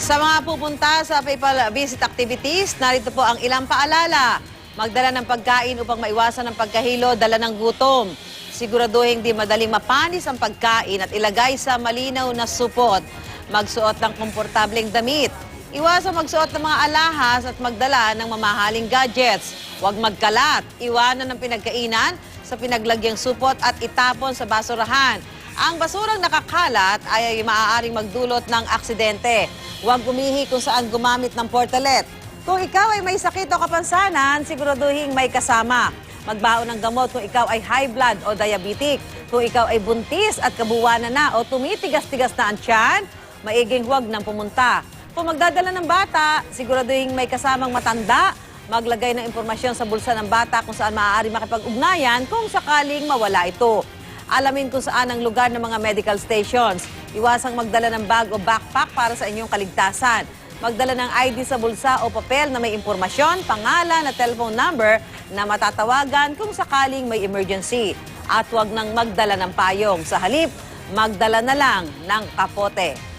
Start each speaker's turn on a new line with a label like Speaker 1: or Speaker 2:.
Speaker 1: Sa mga pupunta sa PayPal visit activities, narito po ang ilang paalala. Magdala ng pagkain upang maiwasan ang pagkahilo, dala ng gutom. Siguraduhin di madaling mapanis ang pagkain at ilagay sa malinaw na supot. Magsuot ng komportableng damit. Iwasan magsuot ng mga alahas at magdala ng mamahaling gadgets. Huwag magkalat. Iwanan ng pinagkainan sa pinaglagyang supot at itapon sa basurahan. Ang basurang nakakalat ay maaaring magdulot ng aksidente. Huwag umihi kung saan gumamit ng portalet. Kung ikaw ay may sakit o kapansanan, siguraduhin may kasama. Magbaon ng gamot kung ikaw ay high blood o diabetic. Kung ikaw ay buntis at kabuwanan na o tumitigas-tigas na ang tiyan, maiging huwag nang pumunta. Kung magdadala ng bata, siguraduhin may kasamang matanda. Maglagay ng impormasyon sa bulsa ng bata kung saan maaari makipag-ugnayan kung sakaling mawala ito. Alamin kung saan ang lugar ng mga medical stations. Iwasang magdala ng bag o backpack para sa inyong kaligtasan. Magdala ng ID sa bulsa o papel na may impormasyon, pangalan at telephone number na matatawagan kung sakaling may emergency. At huwag nang magdala ng payong. Sa halip, magdala na lang ng kapote.